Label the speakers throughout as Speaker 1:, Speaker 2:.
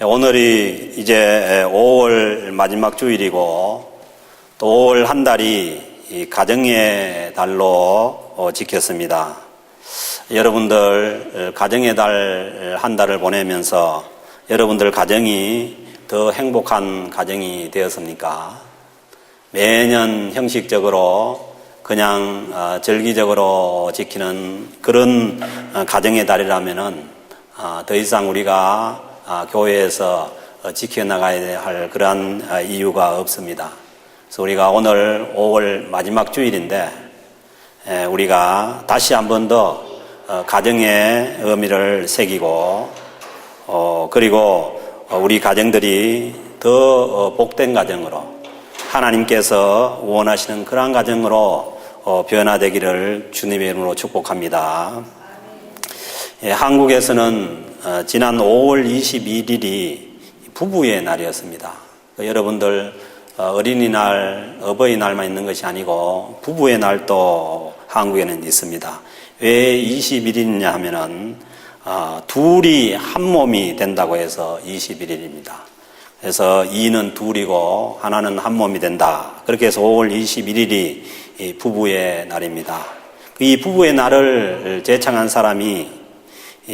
Speaker 1: 오늘이 이제 5월 마지막 주일이고 또 5월 한 달이 이 가정의 달로 지켰습니다. 여러분들 가정의 달 한 달을 보내면서 여러분들 가정이 더 행복한 가정이 되었습니까? 매년 형식적으로 그냥 절기적으로 지키는 그런 가정의 달이라면은 더 이상 우리가 교회에서 지켜나가야 할 그러한 이유가 없습니다. 그래서 우리가 오늘 5월 마지막 주일인데 우리가 다시 한 번 더 가정의 의미를 새기고 그리고 우리 가정들이 더 복된 가정으로 하나님께서 원하시는 그러한 가정으로 변화되기를 주님의 이름으로 축복합니다. 한국에서는 지난 5월 21일이 부부의 날이었습니다. 여러분들 어린이날, 어버이날만 있는 것이 아니고 부부의 날도 한국에는 있습니다. 왜 21일이냐 하면은 둘이 한 몸이 된다고 해서 21일입니다. 그래서 이는 둘이고 하나는 한 몸이 된다. 그렇게 해서 5월 21일이 부부의 날입니다. 이 부부의 날을 제창한 사람이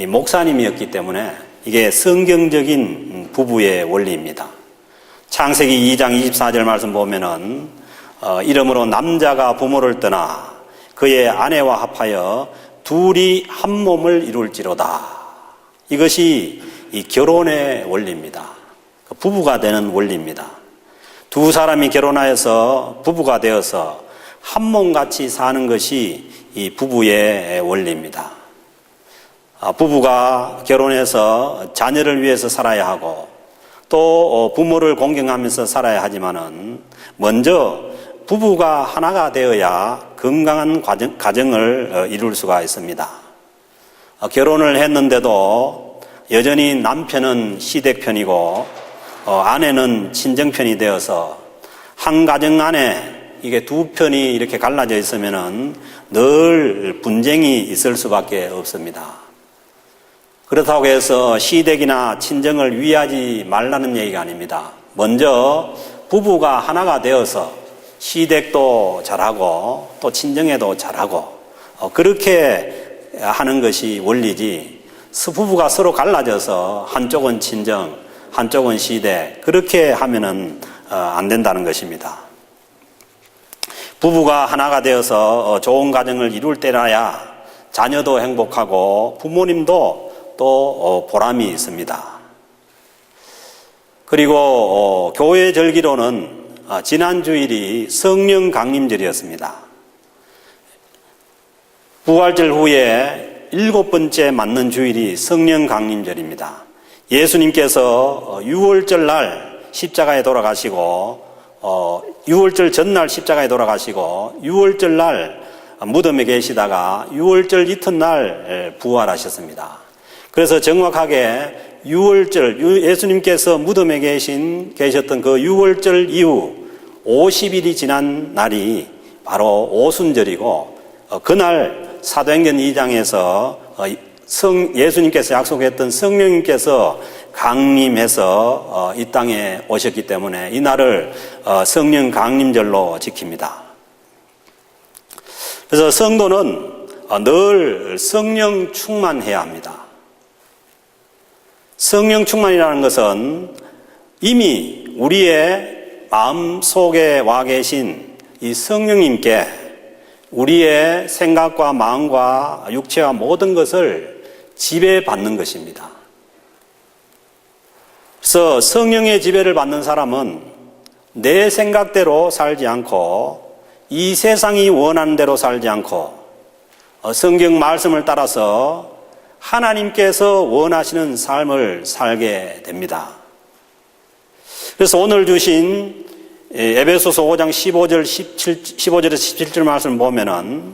Speaker 1: 목사님이었기 때문에 이게 성경적인 부부의 원리입니다. 창세기 2장 24절 말씀 보면은 이러므로 남자가 부모를 떠나 그의 아내와 합하여 둘이 한 몸을 이룰지로다. 이것이 이 결혼의 원리입니다. 부부가 되는 원리입니다. 두 사람이 결혼하여서 부부가 되어서 한 몸같이 사는 것이 이 부부의 원리입니다. 부부가 결혼해서 자녀를 위해서 살아야 하고 또 부모를 공경하면서 살아야 하지만은 먼저 부부가 하나가 되어야 건강한 가정을 이룰 수가 있습니다. 결혼을 했는데도 여전히 남편은 시댁편이고 아내는 친정편이 되어서 한 가정 안에 이게 두 편이 이렇게 갈라져 있으면은 늘 분쟁이 있을 수밖에 없습니다. 그렇다고 해서 시댁이나 친정을 위하지 말라는 얘기가 아닙니다. 먼저 부부가 하나가 되어서 시댁도 잘하고 또 친정에도 잘하고 그렇게 하는 것이 원리지 부부가 서로 갈라져서 한쪽은 친정, 한쪽은 시댁 그렇게 하면은 안 된다는 것입니다. 부부가 하나가 되어서 좋은 가정을 이룰 때라야 자녀도 행복하고 부모님도 또 보람이 있습니다. 그리고 교회 절기로는 지난 주일이 성령 강림절이었습니다. 부활절 후에 7번째 맞는 주일이 성령 강림절입니다. 예수님께서 6월절 날 십자가에 돌아가시고 6월절 전날 십자가에 돌아가시고 6월절 날 무덤에 계시다가 6월절 이튿날 부활하셨습니다. 그래서 정확하게 6월절 예수님께서 무덤에 계셨던 그 6월절 이후 50일이 지난 날이 바로 오순절이고 그날 사도행전 2장에서 예수님께서 약속했던 성령님께서 강림해서 이 땅에 오셨기 때문에 이 날을 성령 강림절로 지킵니다. 그래서 성도는 늘 성령 충만해야 합니다. 성령 충만이라는 것은 이미 우리의 마음 속에 와 계신 이 성령님께 우리의 생각과 마음과 육체와 모든 것을 지배받는 것입니다. 그래서 성령의 지배를 받는 사람은 내 생각대로 살지 않고 이 세상이 원하는 대로 살지 않고 성경 말씀을 따라서 하나님께서 원하시는 삶을 살게 됩니다. 그래서 오늘 주신 에베소서 5장 15절에서 17절 말씀을 보면은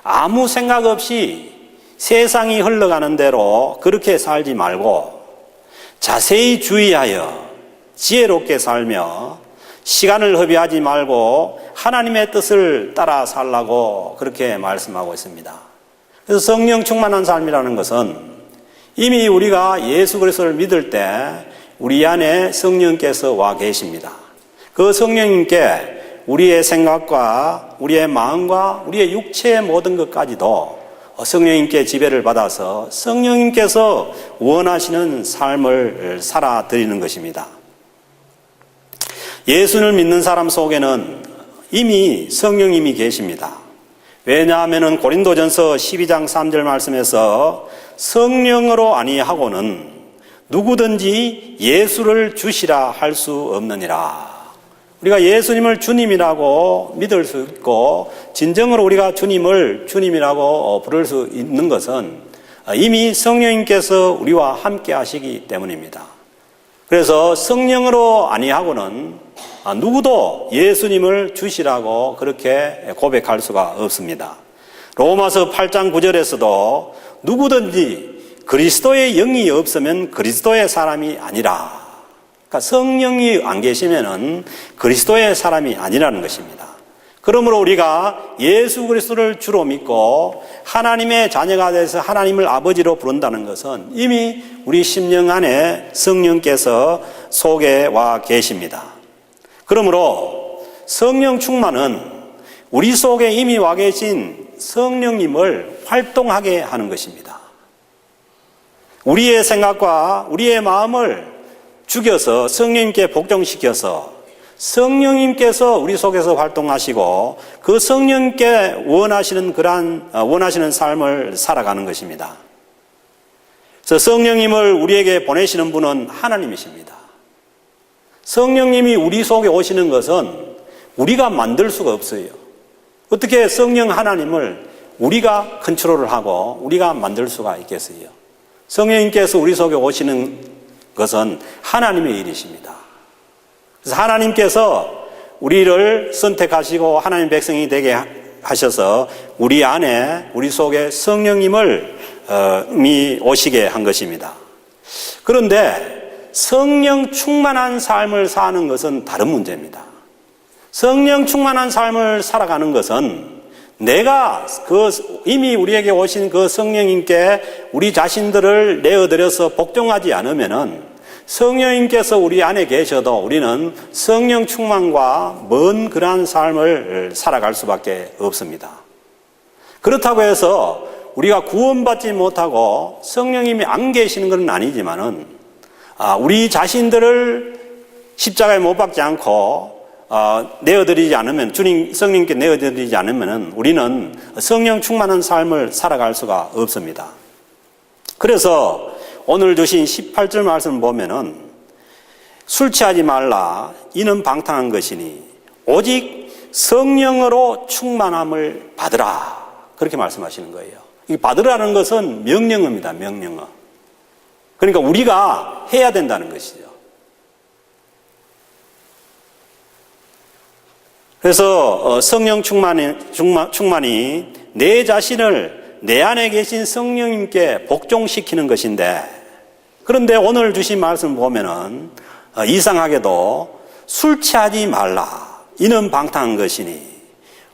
Speaker 1: 아무 생각 없이 세상이 흘러가는 대로 그렇게 살지 말고 자세히 주의하여 지혜롭게 살며 시간을 허비하지 말고 하나님의 뜻을 따라 살라고 그렇게 말씀하고 있습니다. 그래서 성령 충만한 삶이라는 것은 이미 우리가 예수 그리스도를 믿을 때 우리 안에 성령께서 와 계십니다. 그 성령님께 우리의 생각과 우리의 마음과 우리의 육체의 모든 것까지도 성령님께 지배를 받아서 성령님께서 원하시는 삶을 살아드리는 것입니다. 예수를 믿는 사람 속에는 이미 성령님이 계십니다. 왜냐하면 고린도전서 12장 3절 말씀에서 성령으로 아니하고는 누구든지 예수를 주시라 할 수 없느니라. 우리가 예수님을 주님이라고 믿을 수 있고 진정으로 우리가 주님을 주님이라고 부를 수 있는 것은 이미 성령님께서 우리와 함께 하시기 때문입니다. 그래서 성령으로 아니하고는 누구도 예수님을 주시라고 그렇게 고백할 수가 없습니다. 로마서 8장 9절에서도 누구든지 그리스도의 영이 없으면 그리스도의 사람이 아니라, 그러니까 성령이 안 계시면은 그리스도의 사람이 아니라는 것입니다. 그러므로 우리가 예수 그리스도를 주로 믿고 하나님의 자녀가 돼서 하나님을 아버지로 부른다는 것은 이미 우리 심령 안에 성령께서 속에 와 계십니다. 그러므로 성령 충만은 우리 속에 이미 와 계신 성령님을 활동하게 하는 것입니다. 우리의 생각과 우리의 마음을 죽여서 성령님께 복종시켜서 성령님께서 우리 속에서 활동하시고 그 성령님께 원하시는 삶을 살아가는 것입니다. 그래서 성령님을 우리에게 보내시는 분은 하나님이십니다. 성령님이 우리 속에 오시는 것은 우리가 만들 수가 없어요. 어떻게 성령 하나님을 우리가 컨트롤을 하고 우리가 만들 수가 있겠어요? 성령님께서 우리 속에 오시는 것은 하나님의 일이십니다. 그래서 하나님께서 우리를 선택하시고 하나님 백성이 되게 하셔서 우리 안에 우리 속에 성령님을 오시게 한 것입니다. 그런데 성령 충만한 삶을 사는 것은 다른 문제입니다. 성령 충만한 삶을 살아가는 것은 내가 이미 우리에게 오신 그 성령님께 우리 자신들을 내어드려서 복종하지 않으면은 성령님께서 우리 안에 계셔도 우리는 성령 충만과 먼 그러한 삶을 살아갈 수밖에 없습니다. 그렇다고 해서 우리가 구원받지 못하고 성령님이 안 계시는 건 아니지만은 우리 자신들을 십자가에 못 박지 않고 내어드리지 않으면 성령님께 내어드리지 않으면 우리는 성령 충만한 삶을 살아갈 수가 없습니다. 그래서 오늘 주신 18절 말씀을 보면은 술 취하지 말라 이는 방탕한 것이니 오직 성령으로 충만함을 받으라 그렇게 말씀하시는 거예요. 이 받으라는 것은 명령어입니다. 명령어. 그러니까 우리가 해야 된다는 것이죠. 그래서 성령 충만이 내 자신을 내 안에 계신 성령님께 복종시키는 것인데, 그런데 오늘 주신 말씀 보면은 이상하게도 술 취하지 말라 이는 방탕한 것이니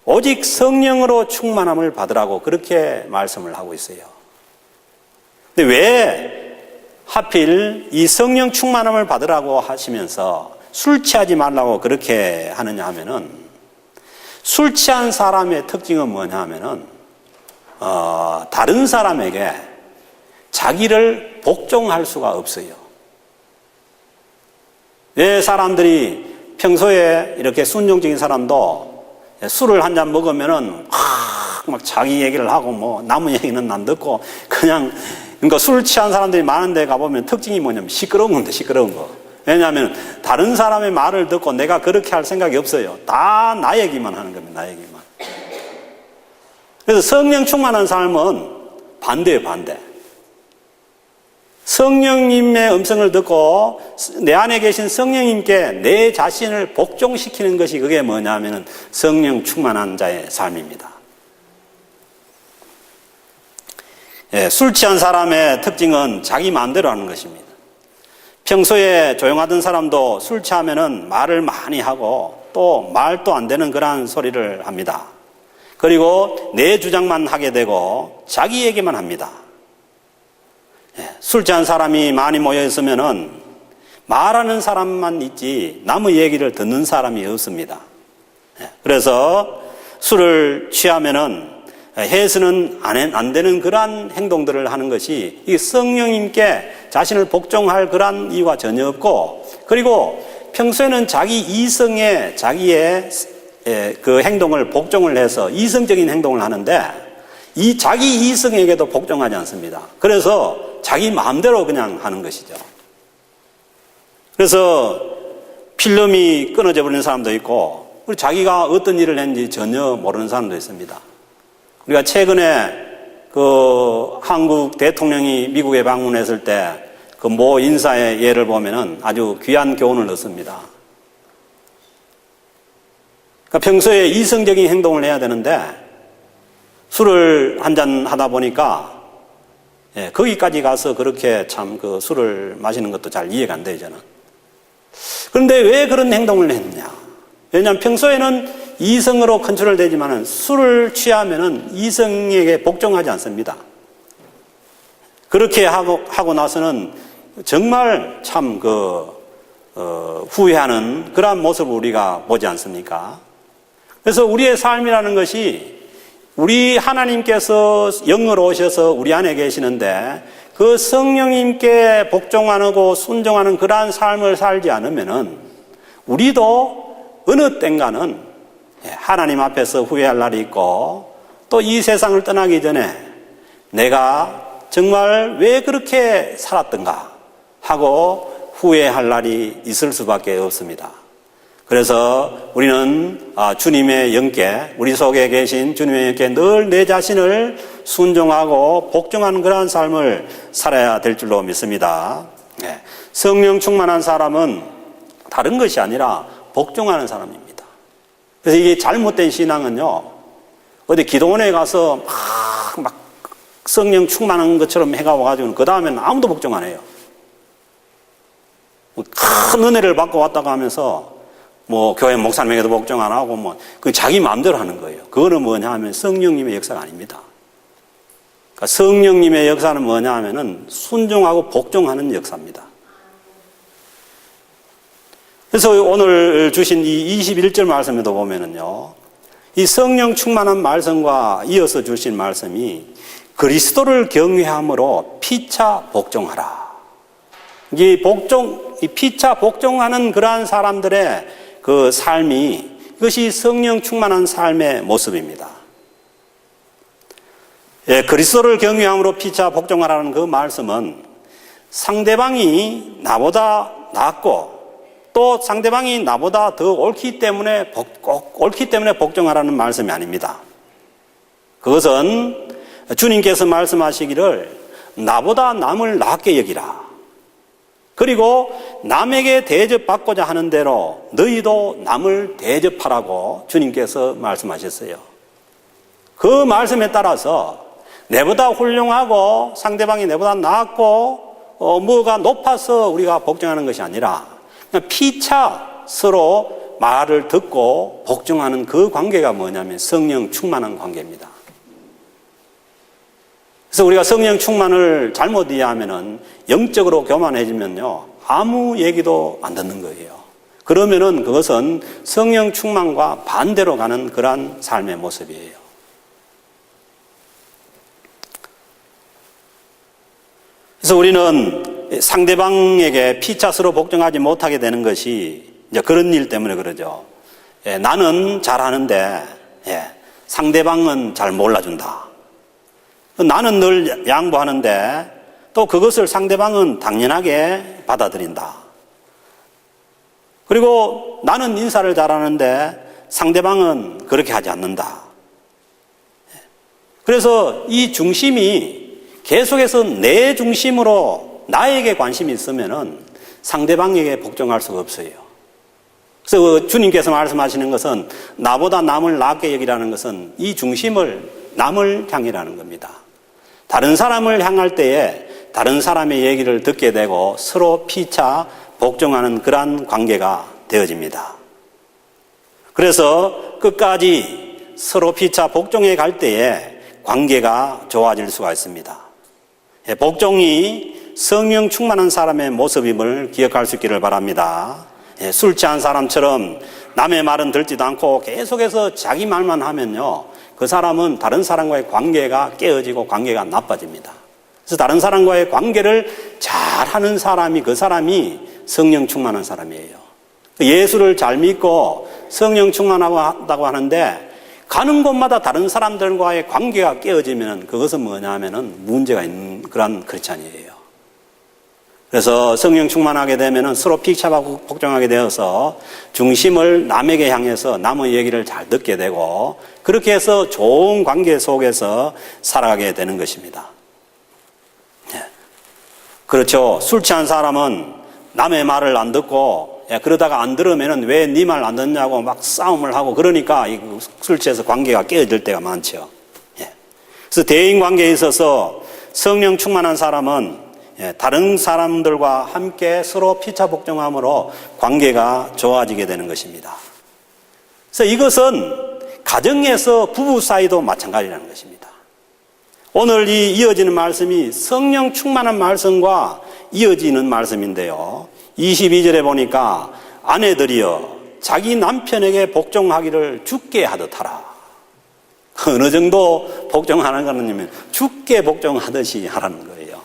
Speaker 1: 오직 성령으로 충만함을 받으라고 그렇게 말씀을 하고 있어요. 근데 왜 하필 이 성령 충만함을 받으라고 하시면서 술 취하지 말라고 그렇게 하느냐 하면은, 술 취한 사람의 특징은 뭐냐 하면은 다른 사람에게 자기를 복종할 수가 없어요. 왜 사람들이 평소에 이렇게 순종적인 사람도 술을 한 잔 먹으면은 막 자기 얘기를 하고 뭐 남의 얘기는 안 듣고 그러니까 술 취한 사람들이 많은 데 가보면 특징이 뭐냐면 시끄러운 건데, 시끄러운 거. 왜냐하면 다른 사람의 말을 듣고 내가 그렇게 할 생각이 없어요. 다 나 얘기만 하는 겁니다. 나 얘기만. 그래서 성령 충만한 삶은 반대예요. 반대. 성령님의 음성을 듣고 내 안에 계신 성령님께 내 자신을 복종시키는 것이 그게 뭐냐면 성령 충만한 자의 삶입니다. 술 취한 사람의 특징은 자기 마음대로 하는 것입니다. 평소에 조용하던 사람도 술 취하면은 말을 많이 하고 또 말도 안 되는 그러한 소리를 합니다. 그리고 내 주장만 하게 되고 자기 얘기만 합니다. 술 취한 사람이 많이 모여 있으면은 말하는 사람만 있지 남의 얘기를 듣는 사람이 없습니다. 그래서 술을 취하면은 해서는 안 되는 그러한 행동들을 하는 것이 이 성령님께 자신을 복종할 그러한 이유가 전혀 없고, 그리고 평소에는 자기 이성에 자기의 그 행동을 복종을 해서 이성적인 행동을 하는데 이 자기 이성에게도 복종하지 않습니다. 그래서 자기 마음대로 그냥 하는 것이죠. 그래서 필름이 끊어져 버리는 사람도 있고, 그리고 자기가 어떤 일을 했는지 전혀 모르는 사람도 있습니다. 우리가 최근에 그 한국 대통령이 미국에 방문했을 때 그 모 인사의 예를 보면은 아주 귀한 교훈을 얻습니다. 그러니까 평소에 이성적인 행동을 해야 되는데 술을 한잔 하다 보니까 거기까지 가서 그렇게 참 그 술을 마시는 것도 잘 이해가 안 돼요, 저는. 그런데 왜 그런 행동을 했냐? 왜냐하면 평소에는 이성으로 컨트롤 되지만은 술을 취하면은 이성에게 복종하지 않습니다. 그렇게 하고 나서는 정말 참 후회하는 그러한 모습을 우리가 보지 않습니까? 그래서 우리의 삶이라는 것이 우리 하나님께서 영으로 오셔서 우리 안에 계시는데 그 성령님께 복종하고 순종하는 그러한 삶을 살지 않으면은 우리도 어느 땐가는 하나님 앞에서 후회할 날이 있고, 또 이 세상을 떠나기 전에 내가 정말 왜 그렇게 살았던가 하고 후회할 날이 있을 수밖에 없습니다. 그래서 우리는 주님의 영께, 우리 속에 계신 주님의 영께 늘 내 자신을 순종하고 복종하는 그러한 삶을 살아야 될 줄로 믿습니다. 성령 충만한 사람은 다른 것이 아니라 복종하는 사람입니다. 그래서 이게 잘못된 신앙은요, 어디 기도원에 가서 막 성령 충만한 것처럼 해가 와가지고 그 다음에는 아무도 복종 안 해요. 큰 은혜를 받고 왔다고 하면서 교회 목사님에게도 복종 안 하고 그 자기 마음대로 하는 거예요. 그거는 뭐냐 하면 성령님의 역사가 아닙니다. 그러니까 성령님의 역사는 뭐냐 하면은 순종하고 복종하는 역사입니다. 그래서 오늘 주신 이 21절 말씀에도 보면은요, 이 성령 충만한 말씀과 이어서 주신 말씀이 그리스도를 경외함으로 피차 복종하라. 이 피차 복종하는 그러한 사람들의 그 삶이, 그것이 성령 충만한 삶의 모습입니다. 그리스도를 경외함으로 피차 복종하라는 그 말씀은 상대방이 나보다 낫고 또 상대방이 나보다 더 옳기 때문에 복종하라는 말씀이 아닙니다. 그것은 주님께서 말씀하시기를 나보다 남을 낫게 여기라. 그리고 남에게 대접받고자 하는 대로 너희도 남을 대접하라고 주님께서 말씀하셨어요. 그 말씀에 따라서 내보다 훌륭하고 상대방이 내보다 낫고 뭐가 높아서 우리가 복종하는 것이 아니라 그냥 피차 서로 말을 듣고 복종하는 그 관계가 뭐냐면 성령 충만한 관계입니다. 그래서 우리가 성령 충만을 잘못 이해하면은 영적으로 교만해지면요, 아무 얘기도 안 듣는 거예요. 그러면은 그것은 성령 충만과 반대로 가는 그러한 삶의 모습이에요. 그래서 우리는 상대방에게 피차스로 복종하지 못하게 되는 것이 이제 그런 일 때문에 그러죠. 나는 잘하는데 상대방은 잘 몰라준다. 나는 늘 양보하는데 또 그것을 상대방은 당연하게 받아들인다. 그리고 나는 인사를 잘하는데 상대방은 그렇게 하지 않는다. 그래서 이 중심이 계속해서 내 중심으로 나에게 관심이 있으면은 상대방에게 복종할 수가 없어요. 그래서 주님께서 말씀하시는 것은 나보다 남을 낫게 여기라는 것은 이 중심을 남을 향이라는 겁니다. 다른 사람을 향할 때에 다른 사람의 얘기를 듣게 되고 서로 피차 복종하는 그러한 관계가 되어집니다. 그래서 끝까지 서로 피차 복종해 갈 때에 관계가 좋아질 수가 있습니다. 복종이 성령 충만한 사람의 모습임을 기억할 수 있기를 바랍니다. 술 취한 사람처럼 남의 말은 듣지도 않고 계속해서 자기 말만 하면요, 그 사람은 다른 사람과의 관계가 깨어지고 관계가 나빠집니다. 그래서 다른 사람과의 관계를 잘하는 사람이, 그 사람이 성령 충만한 사람이에요. 예수를 잘 믿고 성령 충만하다고 하는데 가는 곳마다 다른 사람들과의 관계가 깨어지면 그것은 뭐냐 하면은 문제가 있는 그런 크리스찬이에요. 그래서 성령 충만하게 되면은 서로 피차하고 복종하게 되어서 중심을 남에게 향해서 남의 얘기를 잘 듣게 되고 그렇게 해서 좋은 관계 속에서 살아가게 되는 것입니다. 그렇죠. 술 취한 사람은 남의 말을 안 듣고 그러다가 안 들으면은 왜 네 말 안 듣냐고 막 싸움을 하고 그러니까 술 취해서 관계가 깨어질 때가 많죠. 그래서 대인 관계에 있어서 성령 충만한 사람은 다른 사람들과 함께 서로 피차 복종함으로 관계가 좋아지게 되는 것입니다. 그래서 이것은 가정에서 부부 사이도 마찬가지라는 것입니다. 오늘 이 이어지는 말씀이 성령 충만한 말씀과 이어지는 말씀인데요. 22절에 보니까 아내들이여 자기 남편에게 복종하기를 주께 하듯 하라. 어느 정도 복종하는 거냐면 주께 복종하듯이 하라는 거예요.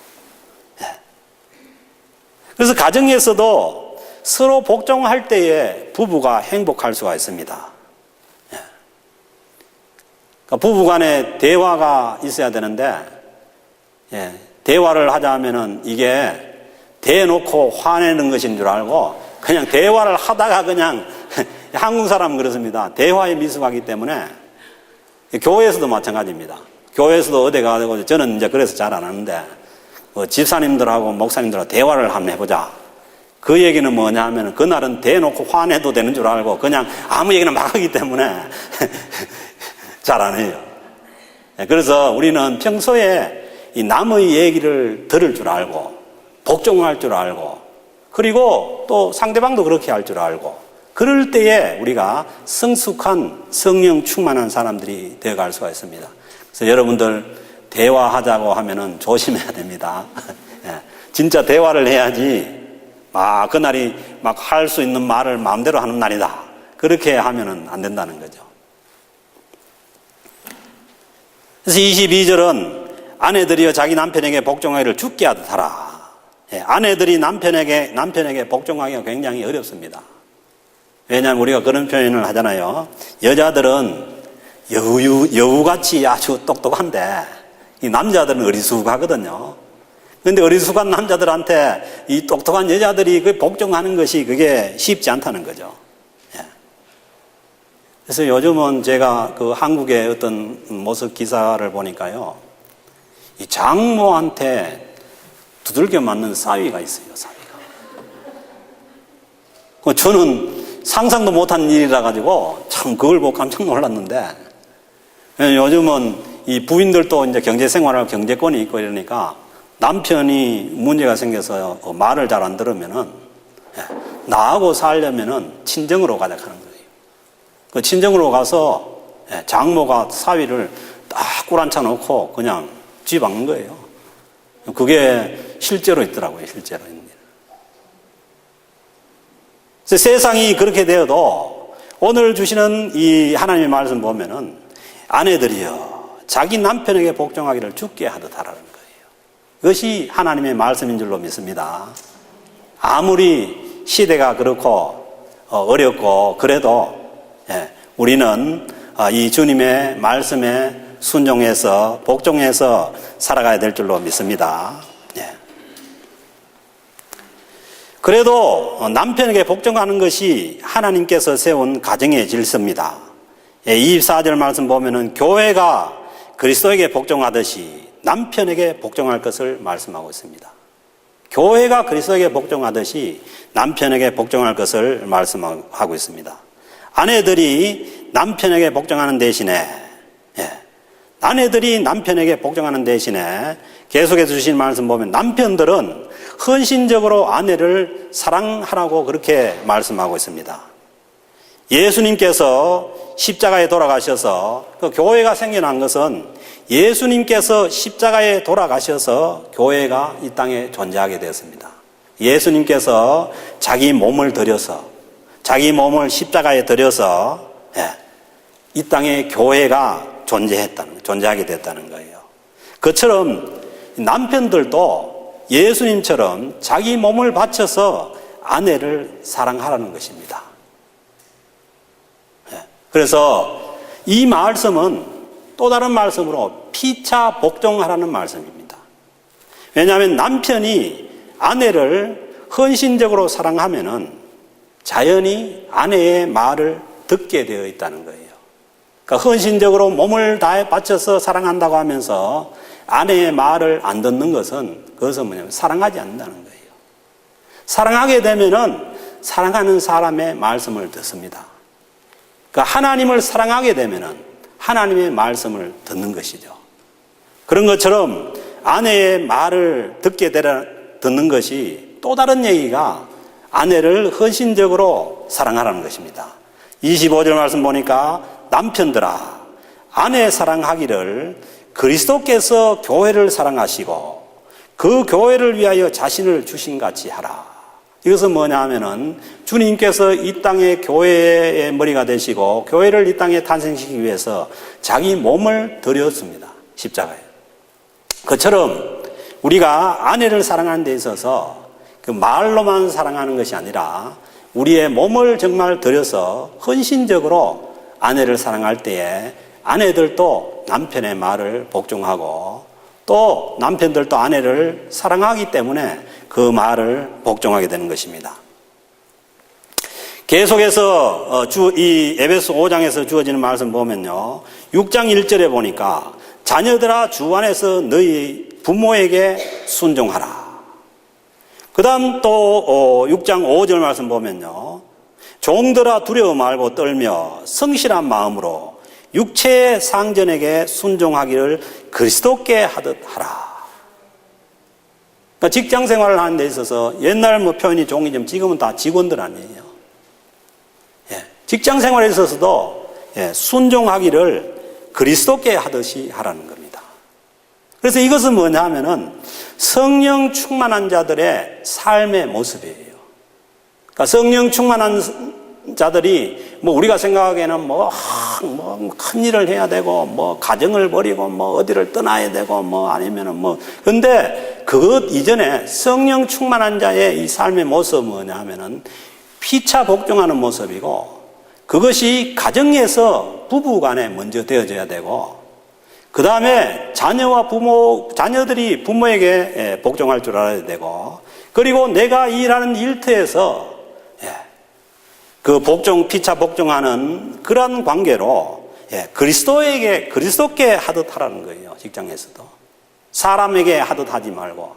Speaker 1: 그래서 가정에서도 서로 복종할 때에 부부가 행복할 수가 있습니다. 그러니까 부부 간에 대화가 있어야 되는데, 대화를 하자면은 이게 대놓고 화내는 것인 줄 알고 그냥 대화를 하다가 그냥 한국 사람은 그렇습니다. 대화에 미숙하기 때문에 교회에서도 마찬가지입니다. 교회에서도 어디 가고 저는 이제 그래서 잘 안 하는데 집사님들하고 목사님들하고 대화를 한번 해보자. 그 얘기는 뭐냐 하면 그날은 대놓고 화내도 되는 줄 알고 그냥 아무 얘기나 막 하기 때문에 잘 안 해요. 그래서 우리는 평소에 이 남의 얘기를 들을 줄 알고 복종할 줄 알고 그리고 또 상대방도 그렇게 할 줄 알고 그럴 때에 우리가 성숙한 성령 충만한 사람들이 되어갈 수가 있습니다. 그래서 여러분들 대화하자고 하면은 조심해야 됩니다. 진짜 대화를 해야지 막 그날이 막 할 수 있는 말을 마음대로 하는 날이다. 그렇게 하면은 안 된다는 거죠. 그래서 22절은 아내들이여 자기 남편에게 복종하기를 주께 하듯 하라. 아내들이 남편에게 복종하기가 굉장히 어렵습니다. 왜냐하면 우리가 그런 표현을 하잖아요. 여자들은 여우같이 아주 똑똑한데 이 남자들은 어리숙하거든요. 그런데 어리숙한 남자들한테 이 똑똑한 여자들이 그 복종하는 것이 그게 쉽지 않다는 거죠. 그래서 요즘은 제가 그 한국의 어떤 모습 기사를 보니까요, 이 장모한테 두들겨 맞는 사위가 있어요, 사위가. 저는 상상도 못한 일이라 가지고 참 그걸 보고 깜짝 놀랐는데, 요즘은 이 부인들도 이제 경제 생활하고 경제권이 있고 이러니까 남편이 문제가 생겨서 말을 잘 안 들으면은 나하고 살려면은 친정으로 가자 하는 거예요. 그 친정으로 가서 장모가 사위를 딱 꿇안쳐 놓고 그냥 쥐박는 거예요. 그게 실제로 있더라고요, 실제로 있는 일. 그래서 세상이 그렇게 되어도 오늘 주시는 이 하나님의 말씀 보면은 아내들이여 자기 남편에게 복종하기를 주께 하듯 하라는 거예요. 그것이 하나님의 말씀인 줄로 믿습니다. 아무리 시대가 그렇고 어렵고 그래도 우리는 이 주님의 말씀에 순종해서 복종해서 살아가야 될 줄로 믿습니다. 그래도 남편에게 복종하는 것이 하나님께서 세운 가정의 질서입니다. 24절 말씀 보면은 교회가 그리스도에게 복종하듯이 남편에게 복종할 것을 말씀하고 있습니다. 교회가 그리스도에게 복종하듯이 남편에게 복종할 것을 말씀하고 있습니다. 아내들이 남편에게 복종하는 대신에 계속해서 주신 말씀 보면 남편들은 헌신적으로 아내를 사랑하라고 그렇게 말씀하고 있습니다. 예수님께서 십자가에 돌아가셔서 그 교회가 생겨난 것은 예수님께서 십자가에 돌아가셔서 교회가 이 땅에 존재하게 되었습니다. 예수님께서 자기 몸을 들여서 자기 몸을 십자가에 들여서 이 땅에 교회가 존재하게 됐다는 거예요. 그처럼 남편들도 예수님처럼 자기 몸을 바쳐서 아내를 사랑하라는 것입니다. 그래서 이 말씀은 또 다른 말씀으로 피차 복종하라는 말씀입니다. 왜냐하면 남편이 아내를 헌신적으로 사랑하면은 자연히 아내의 말을 듣게 되어 있다는 거예요. 그러니까 헌신적으로 몸을 다해 바쳐서 사랑한다고 하면서 아내의 말을 안 듣는 것은 그것은 뭐냐면 사랑하지 않는다는 거예요. 사랑하게 되면은 사랑하는 사람의 말씀을 듣습니다. 그러니까 하나님을 사랑하게 되면은 하나님의 말씀을 듣는 것이죠. 그런 것처럼 아내의 말을 듣는 것이 또 다른 얘기가 아내를 헌신적으로 사랑하라는 것입니다. 25절 말씀 보니까 남편들아 아내 사랑하기를 그리스도께서 교회를 사랑하시고 그 교회를 위하여 자신을 주신 같이 하라. 이것은 뭐냐 하면은 주님께서 이 땅의 교회의 머리가 되시고 교회를 이 땅에 탄생시키기 위해서 자기 몸을 드렸습니다. 십자가에. 그처럼 우리가 아내를 사랑하는 데 있어서 그 말로만 사랑하는 것이 아니라 우리의 몸을 정말 들여서 헌신적으로 아내를 사랑할 때에 아내들도 남편의 말을 복종하고 또 남편들도 아내를 사랑하기 때문에 그 말을 복종하게 되는 것입니다. 계속해서 이 에베소 5장에서 주어지는 말씀 보면요. 6장 1절에 보니까 자녀들아 주 안에서 너희 부모에게 순종하라. 그 다음 또 6장 5절 말씀 보면요. 종들아 두려워 말고 떨며 성실한 마음으로 육체의 상전에게 순종하기를 그리스도께 하듯 하라. 그러니까 직장 생활을 하는 데 있어서 옛날 표현이 종이지만 지금은 다 직원들 아니에요. 직장 생활에 있어서도 순종하기를 그리스도께 하듯이 하라는 겁니다. 그래서 이것은 뭐냐 하면은 성령 충만한 자들의 삶의 모습이에요. 그러니까 성령 충만한 자들이 우리가 생각하기에는 큰 일을 해야 되고 가정을 버리고 어디를 떠나야 되고 아니면은 근데 그것 이전에 성령 충만한 자의 이 삶의 모습은 뭐냐 하면은 피차 복종하는 모습이고 그것이 가정에서 부부 간에 먼저 되어져야 되고 그 다음에 자녀들이 부모에게 복종할 줄 알아야 되고 그리고 내가 일하는 일터에서 그 피차 복종하는 그런 관계로 그리스도께 하듯 하라는 거예요. 직장에서도. 사람에게 하듯 하지 말고.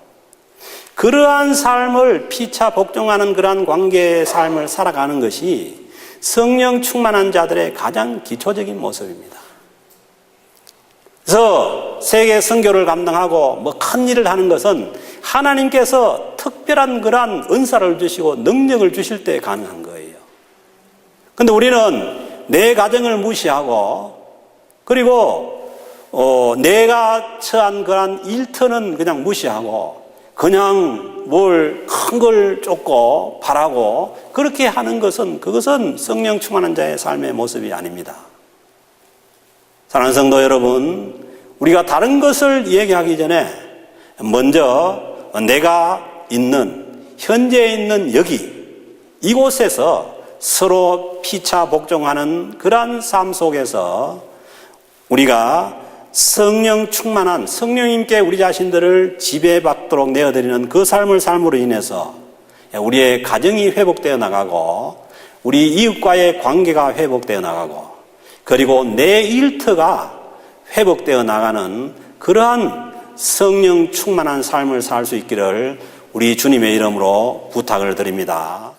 Speaker 1: 그러한 삶을 피차 복종하는 그러한 관계의 삶을 살아가는 것이 성령 충만한 자들의 가장 기초적인 모습입니다. 그래서 세계 선교를 감당하고 큰 일을 하는 것은 하나님께서 특별한 그러한 은사를 주시고 능력을 주실 때 가능한 거예요. 근데 우리는 내 가정을 무시하고 그리고 내가 처한 그런 일터는 그냥 무시하고 그냥 뭘 큰 걸 쫓고 바라고 그렇게 하는 그것은 성령 충만한 자의 삶의 모습이 아닙니다. 사랑하는 성도 여러분, 우리가 다른 것을 얘기하기 전에 먼저 내가 현재 있는 이곳에서 서로 피차 복종하는 그러한 삶 속에서 우리가 성령 충만한 성령님께 우리 자신들을 지배받도록 내어드리는 그 삶을 삶으로 인해서 우리의 가정이 회복되어 나가고 우리 이웃과의 관계가 회복되어 나가고 그리고 내 일터가 회복되어 나가는 그러한 성령 충만한 삶을 살 수 있기를 우리 주님의 이름으로 부탁을 드립니다.